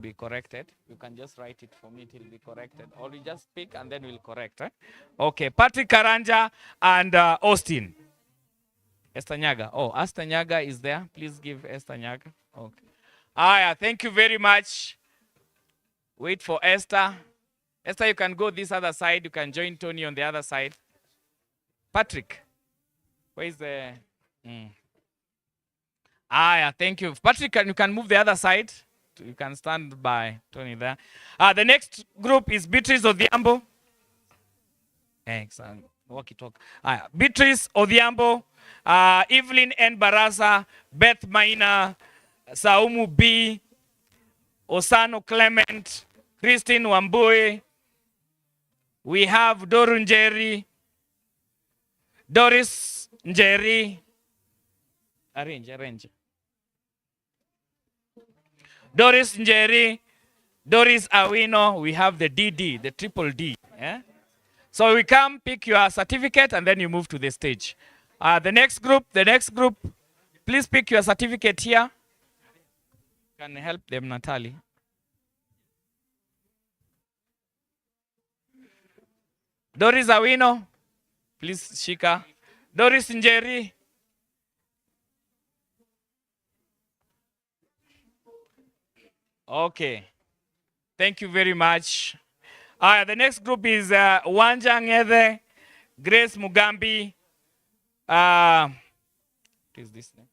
be corrected. You can just write it for me, it will be corrected. Or you just speak and then we'll correct. Okay, Patrick Karanja and Austin. Esther Nyaga. Oh, Esther Nyaga is there. Please give Esther Nyaga. Okay. Aya, thank you very much. Wait for Esther. Esther, you can go this other side. You can join Tony on the other side. Patrick, where is the... Aya, thank you. Patrick, you can move the other side. You can stand by Tony there. The next group is Beatrice Odhiambo. Excellent. Walkie-talkie. Beatrice Odhiambo, Evelyn N. Barasa, Beth Maina, Saumu B, Osano Clement, Christine Wambui. We have Doru Njeri, Doris Njeri. Arrange. Doris Njeri, Doris Awino. We have the DD, the triple D. Yeah? So we come, pick your certificate, and then you move to the stage. The next group, please pick your certificate here. Can help them, Natalie. Doris Awino, please, Shika. Doris Njeri. Okay. Thank you very much. The next group is Wanja Ngede, Grace Mugambi. What is this name?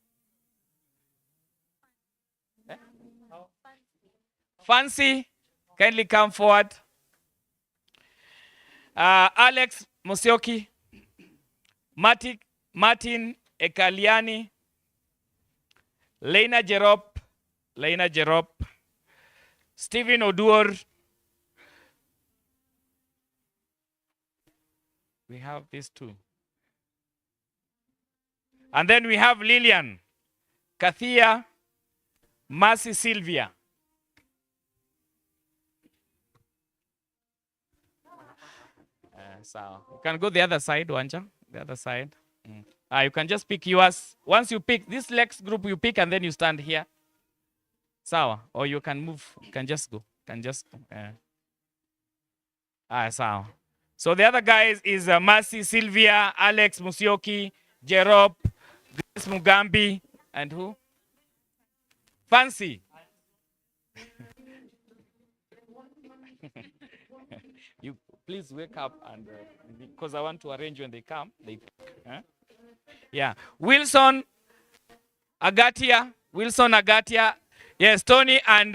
Fancy, kindly come forward. Alex Musioki, Martin Ekaliani, Lena Jerop, Stephen Oduor. We have these two. And then we have Lillian, Kathia, Mercy Sylvia. So you can go the other side, Wanja, the other side. You can just pick yours. Once you pick this next group, you pick and then you stand here. Sawa. Or you can move. You can just go. Sawa. So the other guys is Mercy Sylvia, Alex Musioki, Jerop, Grace Mugambi, and who? Fancy. You please wake up and because I want to arrange when they come. Yeah. Wilson Agatia. Yes, Tony and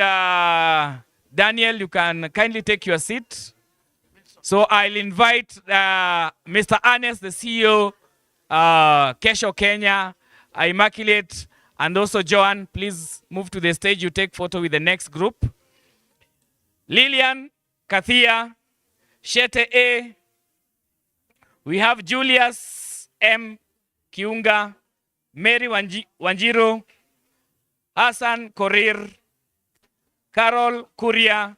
Daniel, you can kindly take your seat. So I'll invite Mr. Ernest, the CEO, Kesho Kenya, Immaculate, and also Joan. Please move to the stage. You take photo with the next group. Lillian, Kathia, Shete A. We have Julius M. Kiunga, Mary Wanjiro, Hassan Korir, Carol Kuria,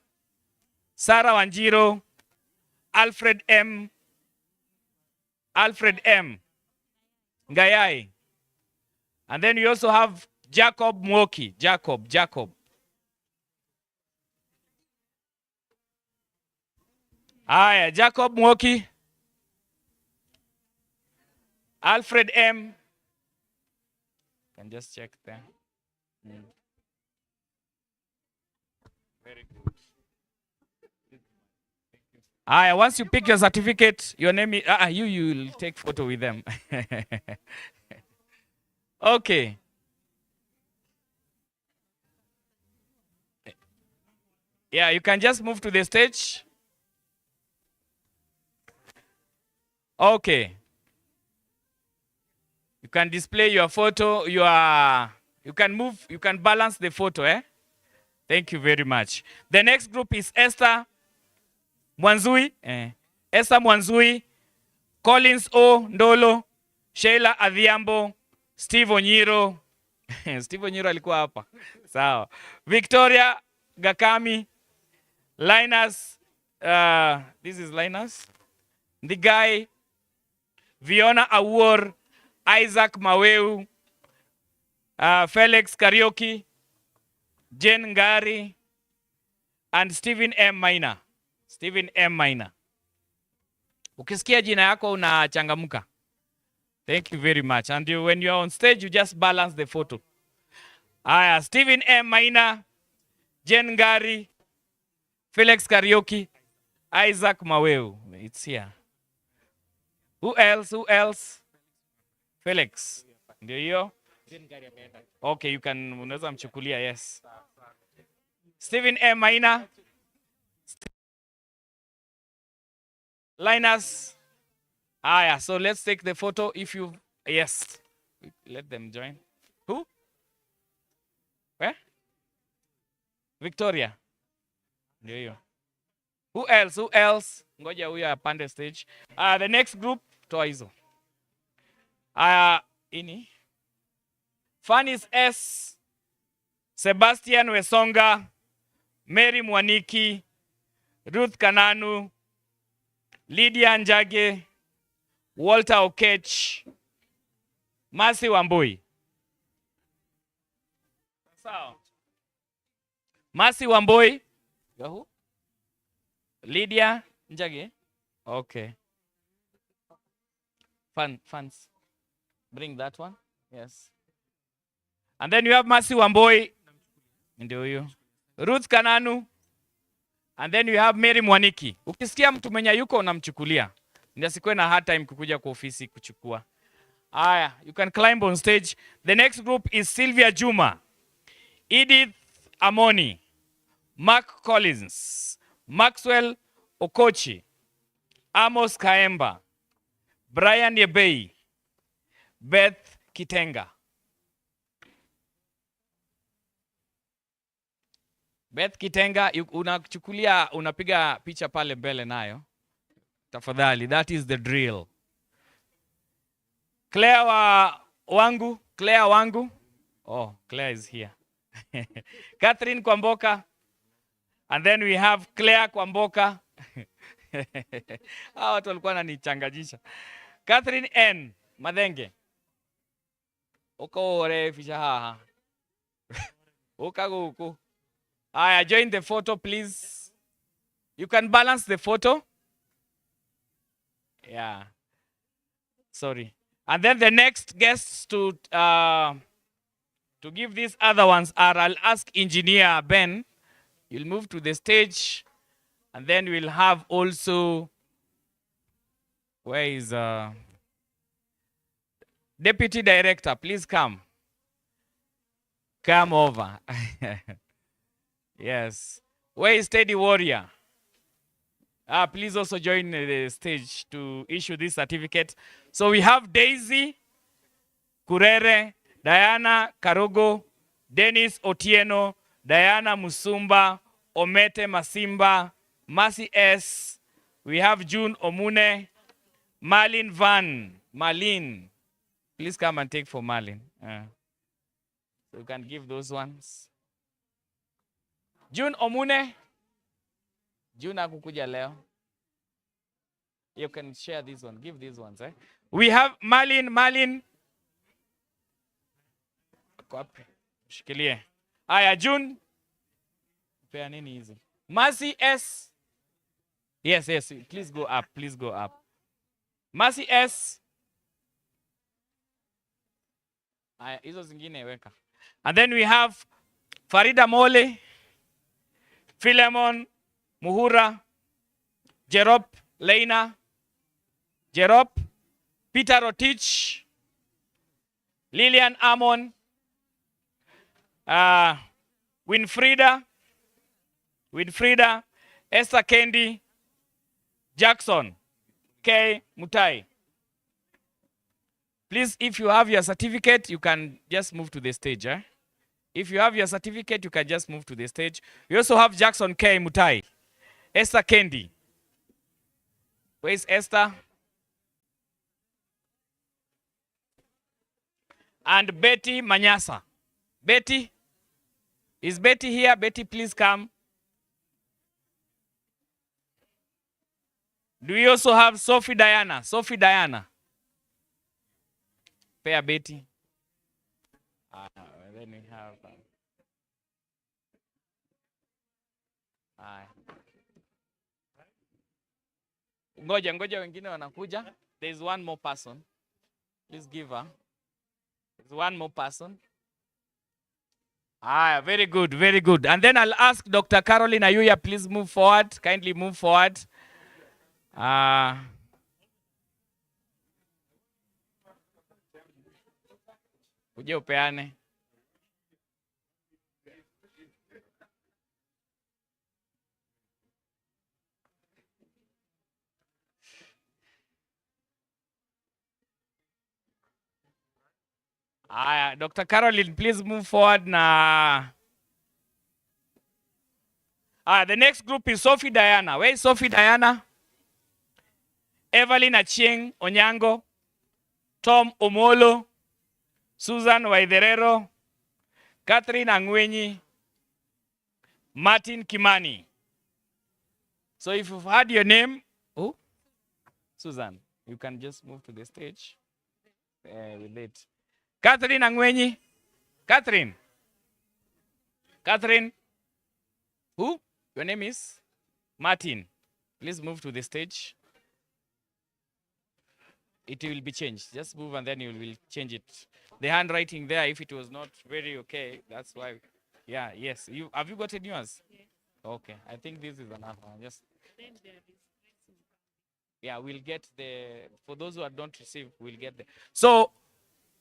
Sarah Wanjiro, Alfred M. Ngayai. And then we also have Jacob Mwoki. Jacob. Jacob Mwoki. Alfred M. Can just check there. Very good. Once you pick your certificate, your name is, you will take photo with them. Okay. Yeah, you can just move to the stage. Okay. You can display your photo, you can move, you can balance the photo, Thank you very much. The next group is Esther Mwanzui, Esther Mwanzui, Collins O. Ndolo, Sheila Adhiambo, Steve Onyiro. Steve Onyiro alikuwa hapa. Sawa. Victoria Gakami, Linus, this is Linus. The guy, Viona Awor, Isaac Maweu, Felix Karaoke, Jen Ngari, and Stephen M. Maina. Stephen M. Maina. Ukisikia jina yako unachangamuka. Thank you very much. And when you're on stage, you just balance the photo. Aya, Stephen M. Maina, Jen Ngari, Felix Karaoke, Isaac Maweu. It's here. Who else? Who else? Felix. Ndio hiyo? Okay, you can, unaweza mchukulia, yes. Stephen M. Maina. Linus. Aya, so let's take the photo if you, yes. Let them join. Who? Where? Victoria. Ndio hiyo. Who else? Who else? Ngoja huyo apande stage. The next group, toa hizo. Ini. Fanis S. Sebastian Wesonga. Mary Mwaniki. Ruth Kananu. Lydia Njage. Walter Okech. Mercy Wambui. Sawa. Mercy Wambui. Who? Lydia Njage. Okay. Fans. Bring that one. Yes. And then you have Mercy Wambui. Ndio huyo. Ruth Kananu. And then you have Mary Mwaniki. Ukisikia mtu mwenye yuko unamchukulia. Ndio sikuwe na hard time kukuja kwa ofisi kuchukua. Aya, you can climb on stage. The next group is Sylvia Juma, Edith Amoni, Mark Collins, Maxwell Okochi, Amos Kaemba, Brian Yebei, Beth Kitenga. Beth Kitenga, unachukulia, unapiga picha pale mbele nayo. Tafadhali, that is the drill. Claire Wangu, Claire Wangu. Oh, Claire is here. Catherine Kwamboka. And then we have Claire Kwamboka. Hawa watu walikuwa wananichanganyisha. Catherine N. Madenge. Uko ore fisha haha. Ukago uko. Aya, join the photo, please. You can balance the photo. Yeah. Sorry. And then the next guests to give these other ones are, I'll ask Engineer Ben. You'll move to the stage. And then we'll have also, where is Deputy Director? Please come. Come over. Yes. Where is Steady Warrior? Please also join the stage to issue this certificate. So we have Daisy Kurere, Diana Karogo, Dennis Otieno, Diana Musumba, Omete Masimba, Mercy S. We have June Omune, Marlene Van. Marlene, please come and take for Marlene. So you can give those ones. June Omune. June hakukuja leo. You can share this one. Give these ones. We have Marlene. Shikilie. Aya, June. Pea nini hizi? Mercy S. Yes. Please go up. Please go up. Mercy S. Aya, hizo zingine weka. And then we have Farida Mole, Philemon Muhura, Jerop Leina, Jerop, Peter Rotich, Lillian Amon, Winfrida, Esther Kendi, Jackson K. Mutai. Please, if you have your certificate, you can just move to the stage. If you have your certificate, you can just move to the stage. We also have Jackson K. Mutai, Esther Kendi. Where is Esther? And Betty Manyasa. Betty? Is Betty here? Betty, please come. Do we also have Sophie Diana? Sophie Diana. Pair Betty. Then we have Ngoja wengine wanakuja. There is one more person. Please give her. There's one more person. Very good, very good. And then I'll ask Dr. Caroline Ayuya, please move forward. Kindly move forward. Uje upeane. Dr. Caroline, please move forward na. The next group is Sophie Diana. Where is Sophie Diana? Evelyn Achieng Onyango, Tom Omolo, Susan Waitherero, Catherine Angwenyi, Martin Kimani. So if you've heard your name, oh, Susan, you can just move to the stage with it. Catherine Angwenyi. Catherine. Catherine. Who? Your name is? Martin. Please move to the stage. It will be changed. Just move and then you will change it. The handwriting there, if it was not very okay, that's why. Yeah, yes. Have you gotten yours? Yes. Okay. I think this is enough. Just. Yeah, we'll get for those who have not received, we'll get the. So,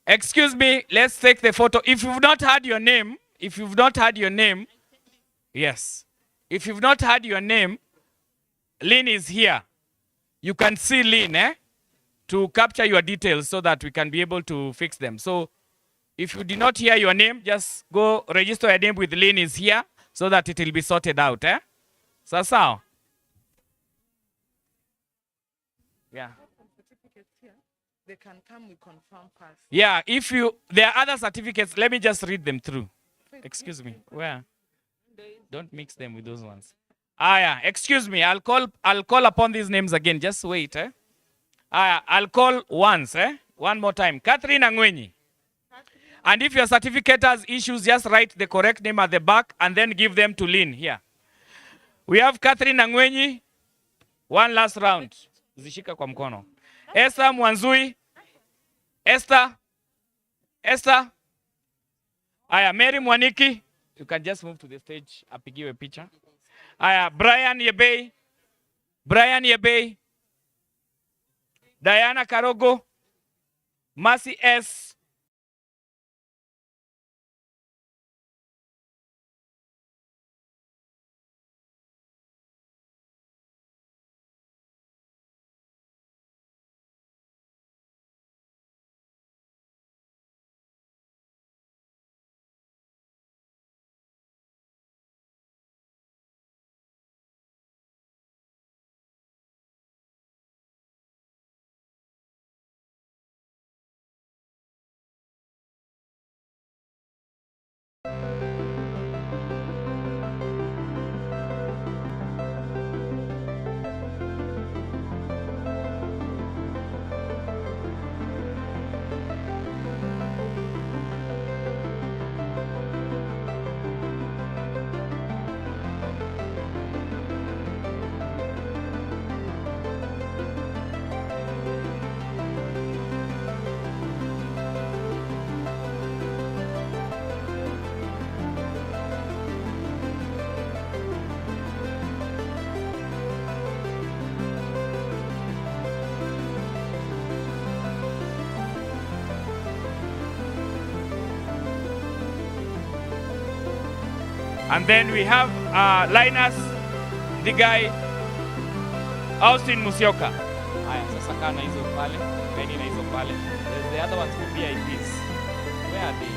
excuse me, let's take the photo. If you've not had your name, yes. If you've not had your name, Lynn is here. You can see Lynn, to capture your details so that we can be able to fix them. So if you did not hear your name, just go register your name with Lynn is here so that it will be sorted out. Sasa. Yeah. They can come with confirm pass. Yeah, there are other certificates. Let me just read them through. Excuse me. Where? Don't mix them with those ones. Yeah. Excuse me. I'll call upon these names again. Just wait. I'll call once. One more time. Catherine Angwenyi. And if your certificate has issues, just write the correct name at the back and then give them to Lynn here. We have Catherine Angwenyi. One last round. Zishika kwa mkono. Esther Mwanzui. Esther. Mary Mwaniki. You can just move to the stage. Apigiwe picha. Brian Yebei. Diana Karogo. Mercy S. And then we have Linus, the guy, Austin Musyoka. Sasa kana hizo pale, Penny na hizo pale. There's the other ones who VIPs. Where are they?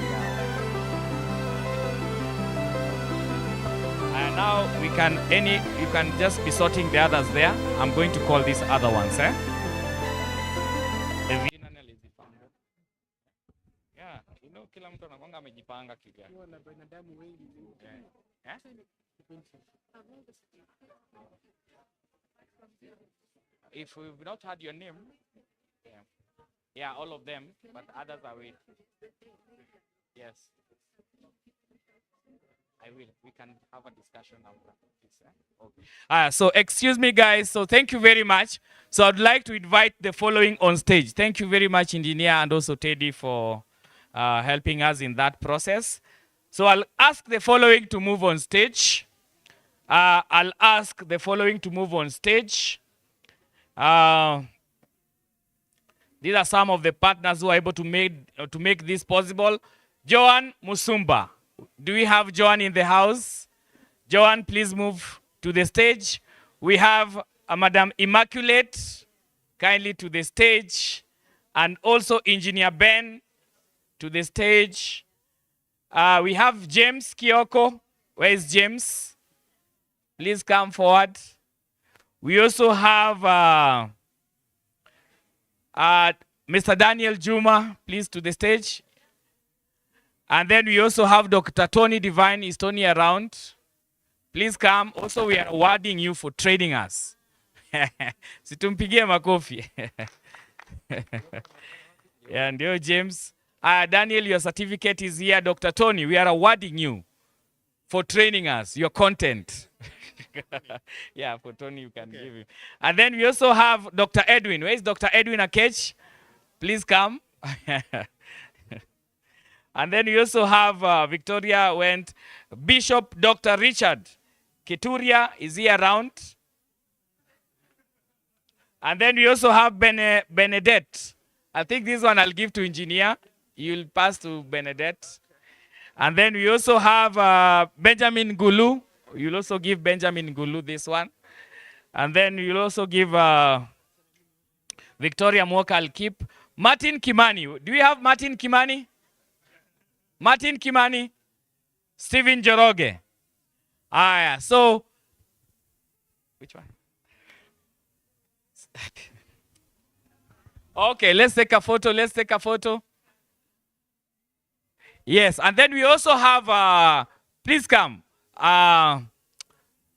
Now you can just be sorting the others there. I'm going to call these other ones, Yeah, kila mtu anakuanga amejipanga kivyake. If we've not had your name, all of them, but others are waiting. Yes. I will. We can have a discussion after this. Okay. So excuse me, guys. So thank you very much. So I'd like to invite the following on stage. Thank you very much, engineer, and also Teddy for helping us in that process. So I'll ask the following to move on stage. I'll ask the following to move on stage. These are some of the partners who are able to make this possible. Joan Musumba. Do we have Joan in the house? Joan, please move to the stage. We have Madam Immaculate, kindly to the stage. And also Engineer Ben to the stage. We have James Kioko. Where is James? Please come forward. We also have Mr. Daniel Juma, please to the stage. And then we also have Dr. Tony Divine. Is Tony around? Please come. Also, we are awarding you for training us. Situmpigie makofi. Yeah, ndio James. Daniel, your certificate is here. Dr. Tony, we are awarding you for training us, your content. Yeah, for Tony, you can give him. And then we also have Dr. Edwin. Where is Dr. Edwin Akech? Please come. And then we also have Victoria went. Bishop Dr. Richard Kituria is he around? And then we also have Benedette. I think this one I'll give to engineer. You'll pass to Benedette. And then we also have Benjamin Gulu. You'll also give Benjamin Gulu this one. And then you'll also give Victoria Mwoka, I'll keep. Martin Kimani. Do we have Martin Kimani? Martin Kimani. Stephen Joroge. Yeah. So, which one? Okay, let's take a photo. Let's take a photo. Yes, and then we also have, please come,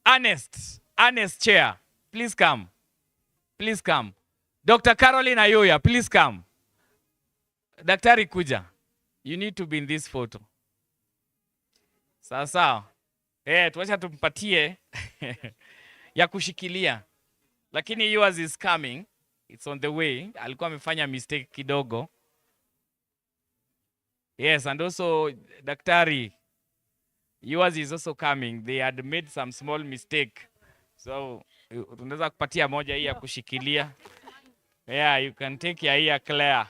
Ernest Chair, please come. Please come. Dr. Caroline Ayoya, please come. Daktari Kuja, you need to be in this photo. Sawa. Tuacha tumpatie ya kushikilia. Lakini yours is coming. It's on the way. Alikuwa amefanya mistake kidogo. Yes, and also Daktari, yours is also coming. They had made some small mistake. So, tunaweza kupatia moja hii ya kushikilia. Yeah, you can take ya hii ya Claire.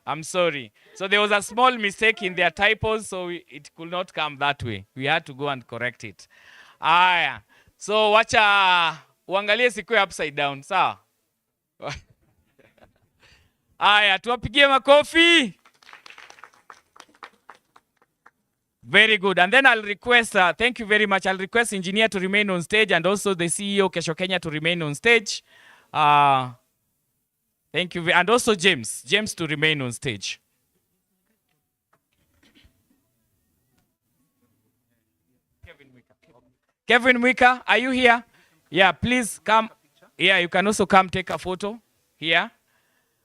I'm sorry. So there was a small mistake in their typos, so it could not come that way. We had to go and correct it. Aya. So wacha uangalie siku upside down, sawa? Aya, tuwapigie makofi. Very good. And then I'll request, thank you very much. I'll request engineer to remain on stage and also the CEO, Kesho Kenya, to remain on stage. Thank you. And also James to remain on stage. Kevin Wika, are you here? Yeah, please come. Yeah, you can also come take a photo here.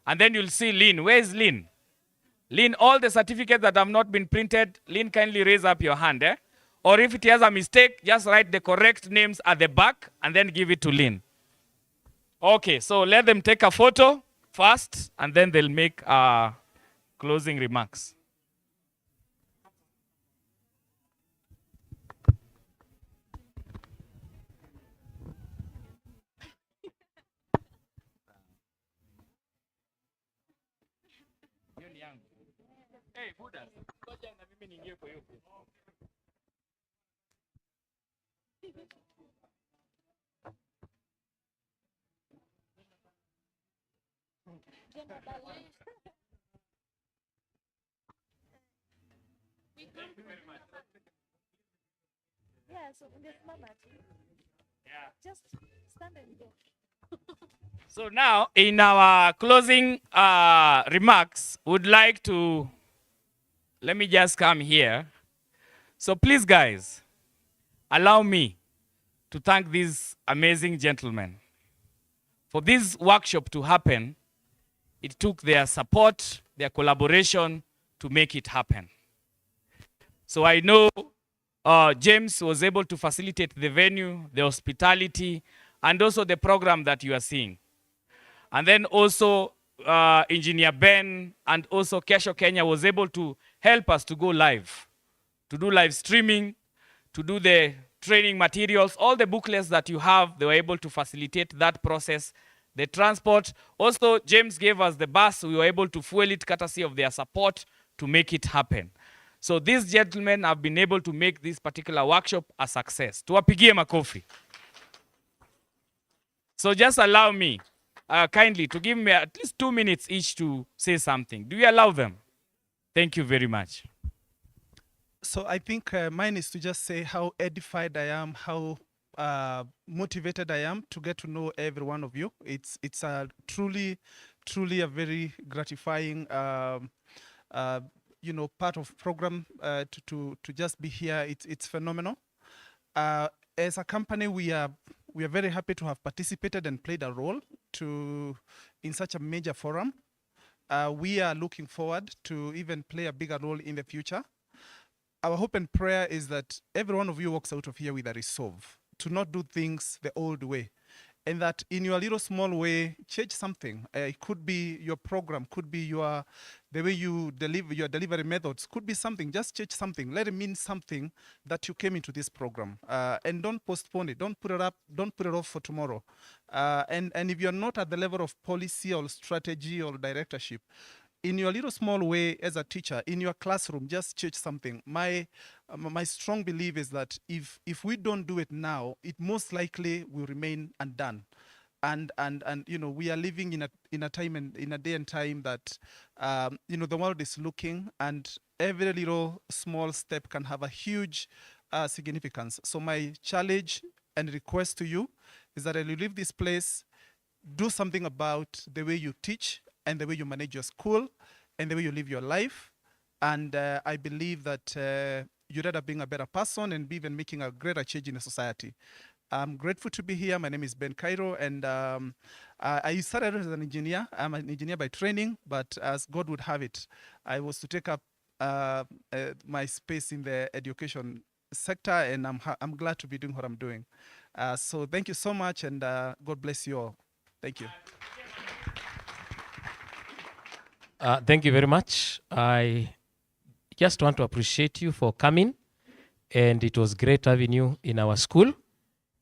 And then you'll see Lynn. Where is Lynn? Lynn, all the certificates that have not been printed, Lynn, kindly raise up your hand. Or if it has a mistake, just write the correct names at the back and then give it to Lynn. Okay, so let them take a photo first and then they'll make closing remarks. Hey, Buddha, ngoja na mimi niingie kwa hiyo. Yeah, so ungesimama tu. Yeah. Just stand and go. So now, in our closing remarks, would like to, let me just come here. So please, guys, allow me to thank these amazing gentlemen. For this workshop to happen, it took their support, their collaboration to make it happen. So I know James was able to facilitate the venue, the hospitality, and also the program that you are seeing. And then also Engineer Ben and also Kesho Kenya was able to help us to go live, to do live streaming, to do the training materials, all the booklets that you have, they were able to facilitate that process. The transport, also James gave us the bus, we were able to fuel it courtesy of their support to make it happen. So these gentlemen have been able to make this particular workshop a success. Tuwapigie makofi. So just allow me kindly to give me at least 2 minutes each to say something. Do you allow them? Thank you very much. So I think mine is to just say how edified I am, how motivated I am to get to know every one of you. It's a truly a very gratifying part of program to just be here. It's phenomenal. As a company, we are very happy to have participated and played a role in such a major forum. We are looking forward to even play a bigger role in the future. Our hope and prayer is that every one of you walks out of here with a resolve to not do things the old way, and that in your little small way, change something. It could be your program, could be the way you deliver your delivery methods, could be something. Just change something. Let it mean something that you came into this program, and don't postpone it. Don't put it up. Don't put it off for tomorrow. And if you're not at the level of policy or strategy or directorship, in your little small way as a teacher, in your classroom, just change something. My strong belief is that if we don't do it now, it most likely will remain undone. And we are living in a time and in a day and time that the world is looking, and every little small step can have a huge significance. So my challenge and request to you is that as you leave this place, do something about the way you teach and the way you manage your school and the way you live your life. And I believe that you'd end up being a better person and be even making a greater change in the society. I'm grateful to be here. My name is Ben Cairo, and I started as an engineer. I'm an engineer by training, but as God would have it, I was to take up my space in the education sector, and I'm glad to be doing what I'm doing. So thank you so much, and God bless you all. Thank you. Thank you very much. I just want to appreciate you for coming, and it was great having you in our school.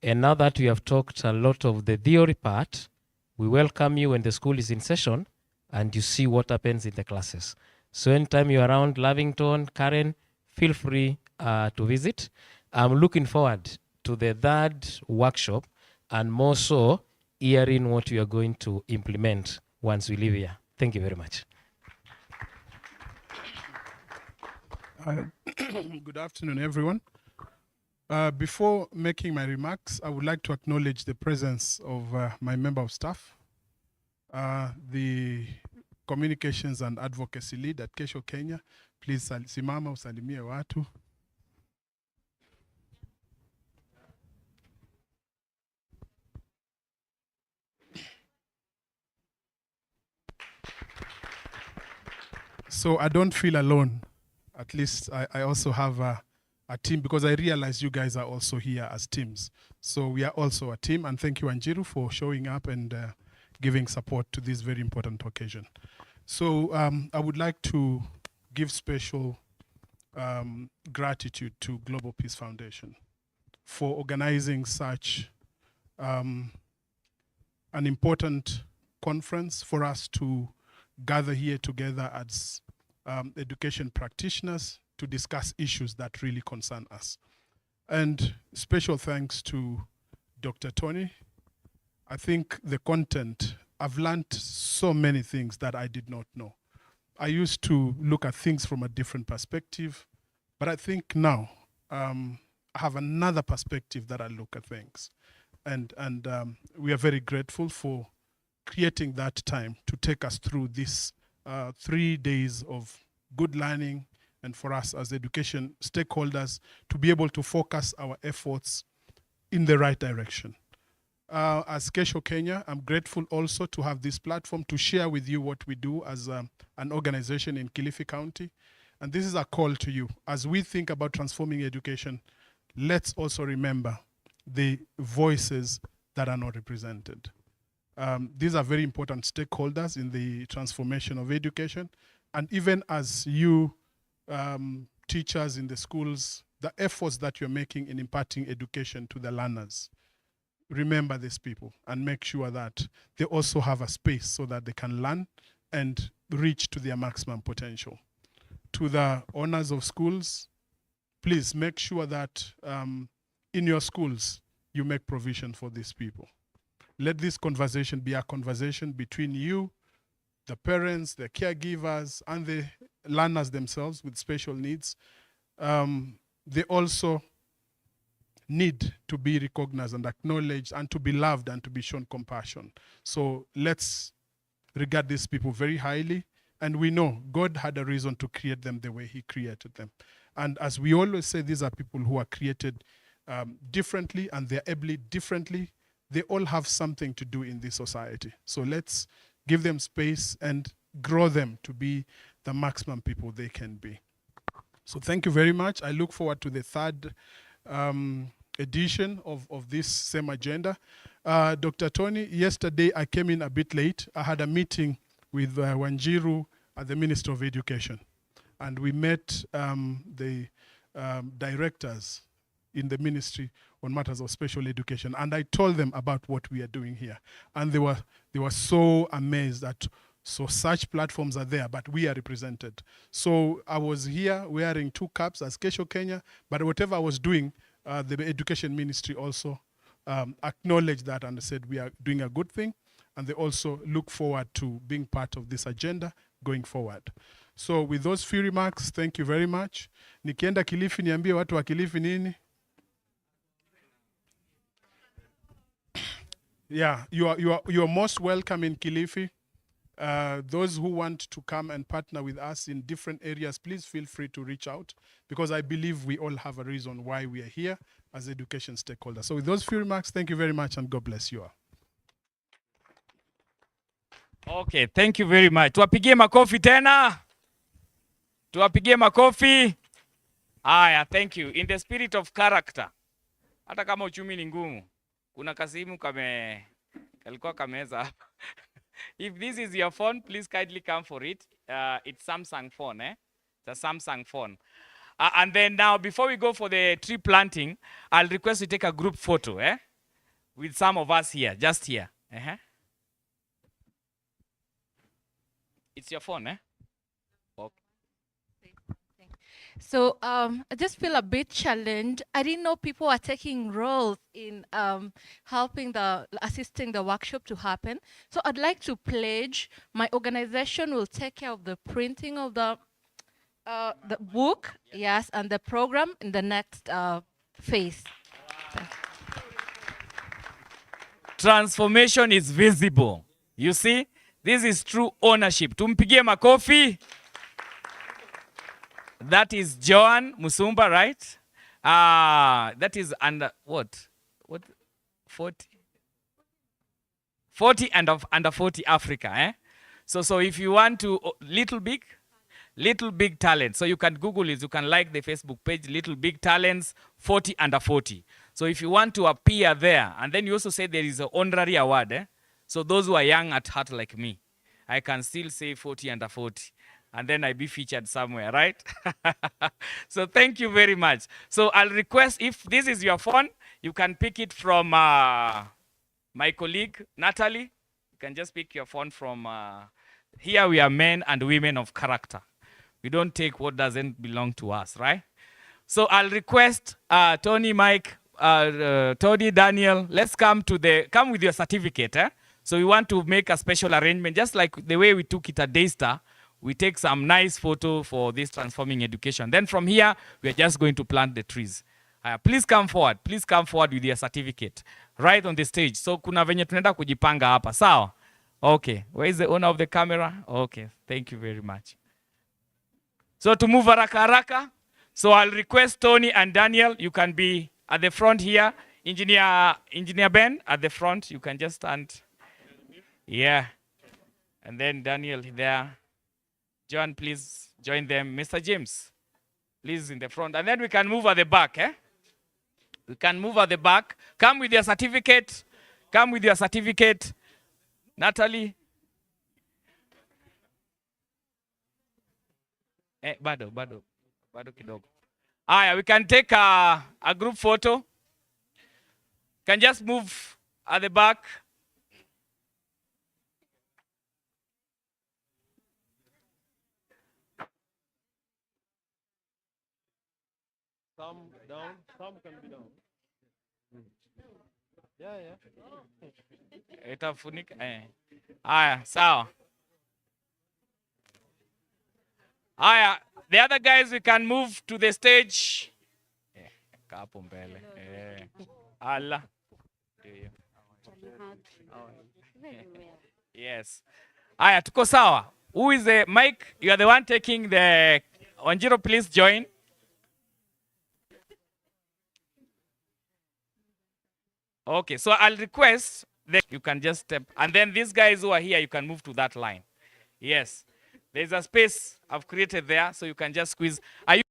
And now that we have talked a lot of the theory part, we welcome you when the school is in session and you see what happens in the classes. So anytime you're around Lavington, Karen, feel free to visit. I'm looking forward to the third workshop, and more so hearing what you are going to implement once we leave here. Thank you very much. Good afternoon, everyone. Before making my remarks, I would like to acknowledge the presence of my member of staff, the communications and advocacy lead at Kesho Kenya. Please simama usalimie watu. So I don't feel alone. At least I also have a team, because I realize you guys are also here as teams. So we are also a team, and thank you, Anjiru, for showing up and giving support to this very important occasion. So I would like to give special gratitude to Global Peace Foundation for organizing such an important conference for us to gather here together as education practitioners to discuss issues that really concern us. And special thanks to Dr. Tony. I think the content, I've learned so many things that I did not know. I used to look at things from a different perspective, but I think now I have another perspective that I look at things. And we are very grateful for creating that time to take us through this 3 days of good learning, and for us as education stakeholders to be able to focus our efforts in the right direction. As Kesho Kenya, I'm grateful also to have this platform to share with you what we do as an organization in Kilifi County. And this is a call to you. As we think about transforming education, let's also remember the voices that are not represented. These are very important stakeholders in the transformation of education. And even as you teachers in the schools, the efforts that you're making in imparting education to the learners, remember these people and make sure that they also have a space so that they can learn and reach to their maximum potential. To the owners of schools, please make sure that in your schools, you make provision for these people. Let this conversation be a conversation between you, the parents, the caregivers, and the learners themselves with special needs. They also need to be recognized and acknowledged and to be loved and to be shown compassion. So let's regard these people very highly. And we know God had a reason to create them the way he created them. And as we always say, these are people who are created differently and they're able differently. They all have something to do in this society. So let's give them space and grow them to be the maximum people they can be. So thank you very much. I look forward to the third edition of this same agenda. Dr. Tony, yesterday I came in a bit late. I had a meeting with Wanjiru at the Ministry of Education. And we met the directors in the ministry on matters of special education. And I told them about what we are doing here. And they were so amazed that such platforms are there, but we are represented. So I was here wearing 2 caps as Kesho Kenya, but whatever I was doing, the education ministry also acknowledged that and said we are doing a good thing. And they also look forward to being part of this agenda going forward. So with those few remarks, thank you very much. Nikienda Kilifi niambie watu wa Kilifi nini? Yeah, you are most welcome in Kilifi. Those who want to come and partner with us in different areas, please feel free to reach out because I believe we all have a reason why we are here as education stakeholders. So with those few remarks, thank you very much and God bless you all. Okay, thank you very much. Tuwapigie makofi tena. Tuwapigie makofi. Aya, thank you. In the spirit of character. Hata kama uchumi ni ngumu. Kuna kasimu kalikuwa kameza hapa. If this is your phone, please kindly come for it. It's Samsung phone, eh? It's a Samsung phone. And then now, before we go for the tree planting, I'll request you take a group photo, eh? With some of us here, just here. It's your phone, eh? Okay. So I just feel a bit challenged. I didn't know people are taking roles in assisting the workshop to happen. So I'd like to pledge my organization will take care of the printing of the book, yes, and the program in the next phase. Transformation is visible. You see, this is true ownership. Tumpigie makofi. That is Joan Musumba, right? That is under what? 40? 40 and under 40 Africa, eh? So if you want to, Little Big Talent. So you can Google it, you can like the Facebook page, Little Big Talents, 40 under 40. So if you want to appear there, and then you also say there is an honorary award, eh? So those who are young at heart like me, I can still say 40 under 40. And then I be featured somewhere, right? So thank you very much. So I'll request, if this is your phone, you can pick it from my colleague, Natalie. You can just pick your phone from, here we are men and women of character. We don't take what doesn't belong to us, right? So I'll request Tony, Mike, Tony, Daniel, let's come with your certificate. Eh? So we want to make a special arrangement, just like the way we took it at Daystar. We take some nice photo for this transforming education. Then from here, we're just going to plant the trees. Please come forward. Please come forward with your certificate. Right on the stage. So kuna venye tunaenda kujipanga hapa. Sawa? Okay. Where is the owner of the camera? Okay. Thank you very much. So to move haraka. So I'll request Tony and Daniel. You can be at the front here. Engineer Ben at the front. You can just stand. Yeah. And then Daniel there. John, please join them. Mr. James, please in the front. And then we can move at the back. Eh? We can move at the back. Come with your certificate. Come with your certificate. Natalie. Bado kidogo. Aya, we can take a group photo. Can just move at the back. Some down, some can be down. Yeah. Itafunika. Aya, sawa. Aya, the other guys, we can move to the stage. Kapo mbele. Allah. Yes. Aya, tuko sawa. Who is the Mike? You are the one taking the Wanjiro, please join. Okay, so I'll request that you can just step, and then these guys who are here, you can move to that line. Yes, there's a space I've created there, so you can just squeeze. Are you?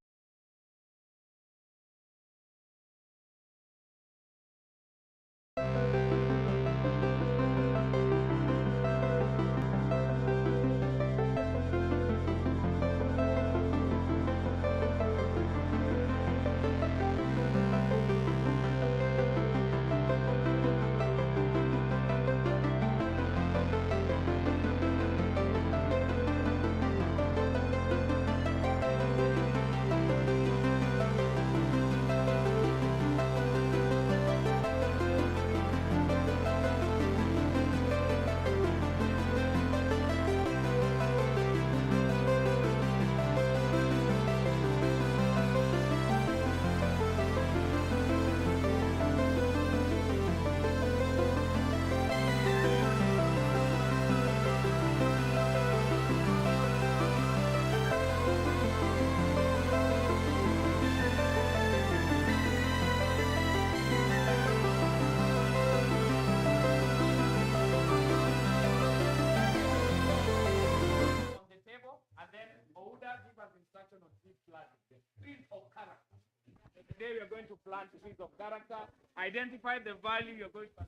Today we are going to plant trees of character. Identify the value you're going to.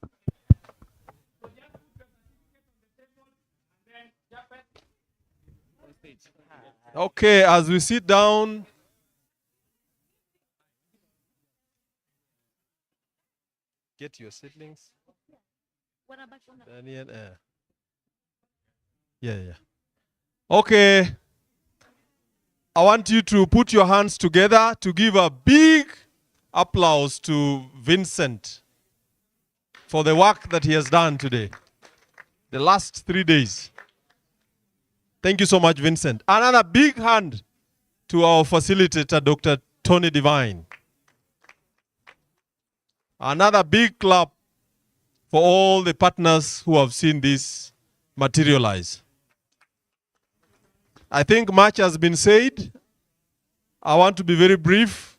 So just put your certificate on the table and then Japhet on stage. Okay, as we sit down, get your seedlings. Daniel, yeah. Okay. I want you to put your hands together to give a big applause to Vincent for the work that he has done today, the last 3 days. Thank you so much, Vincent. Another big hand to our facilitator, Dr. Tony Divine. Another big clap for all the partners who have seen this materialize. I think much has been said. I want to be very brief.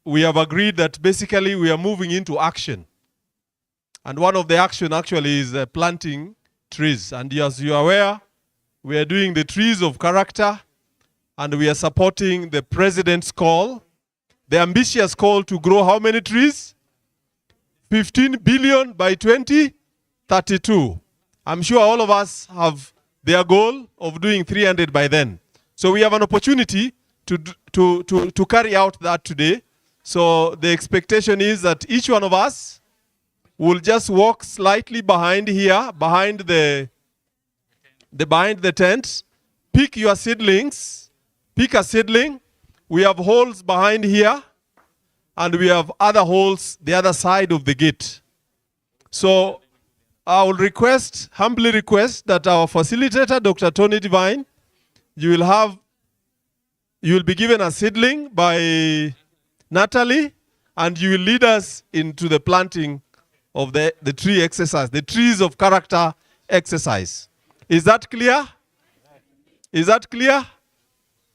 We have agreed that basically we are moving into action. And one of the action actually is planting trees. And as you are aware, we are doing the trees of character, and we are supporting the president's call, the ambitious call to grow how many trees? 15 billion by 2032. I'm sure all of us have their goal of doing 300 by then. So we have an opportunity to carry out that today. So the expectation is that each one of us will just walk slightly behind here, behind the tent, pick your seedlings, pick a seedling. We have holes behind here, and we have other holes the other side of the gate. So I will humbly request that our facilitator, Dr. Tony Divine, you will be given a seedling by Natalie, and you will lead us into the planting of the tree exercise, the trees of character exercise. Is that clear? Is that clear?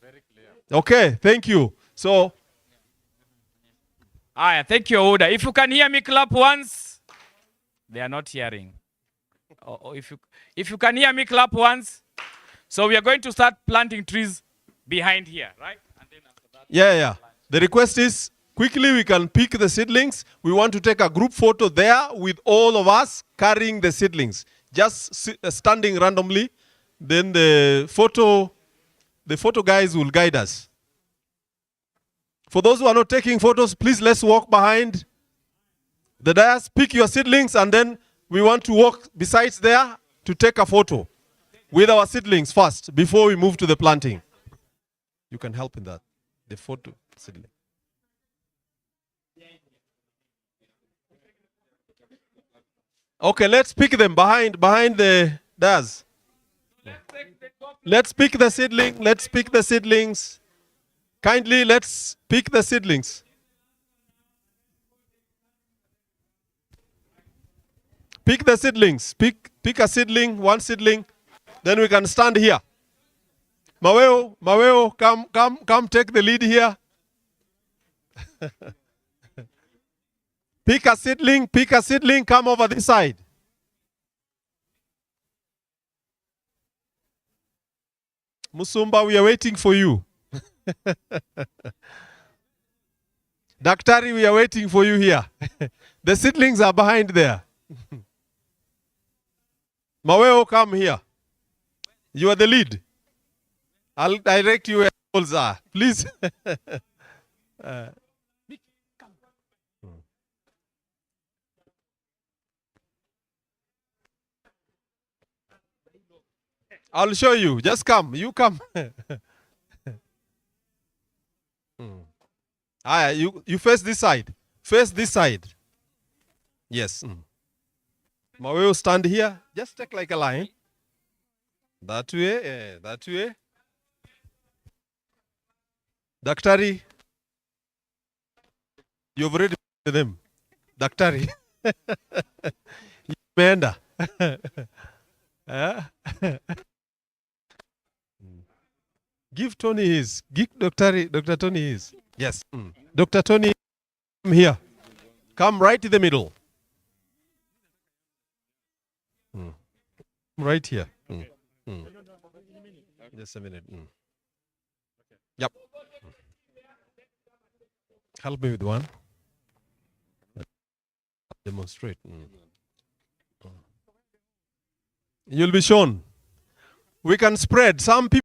Very clear. Okay, thank you. So, thank you, Oda. If you can hear me, clap once. They are not hearing. If you can hear me, clap once. So we are going to start planting trees behind here, right? And then after that, yeah. The request is quickly we can pick the seedlings. We want to take a group photo there with all of us carrying the seedlings. just standing randomly. Then the photo guys will guide us. For those who are not taking photos, please let's walk behind the dais. Pick your seedlings, and then we want to walk besides there to take a photo with our seedlings first before we move to the planting. You can help in that. The photo seedling. Okay, let's pick them behind the dais. Let's pick the seedling. Let's pick the seedlings. Kindly, let's pick the seedlings. Pick the seedlings. Pick a seedling, one seedling. Then we can stand here. Maweo, come take the lead here. Pick a seedling, come over this side. Musumba, we are waiting for you. Daktari, we are waiting for you here. The seedlings are behind there. Maweo, come here. You are the lead. I'll direct you where the balls are. Please. I'll show you. Just come. You come. You face this side. Face this side. Yes. Maweo, stand here. Just take like a line. That way. That way. Daktari. You've already met them. Daktari. Menda. Give Tony his. Give Dr. Tony his. Yes. Dr. Tony, come here. Come right in the middle. Right here. Just a minute. Yep. Help me with one. Demonstrate. You'll be shown. We can spread. Some people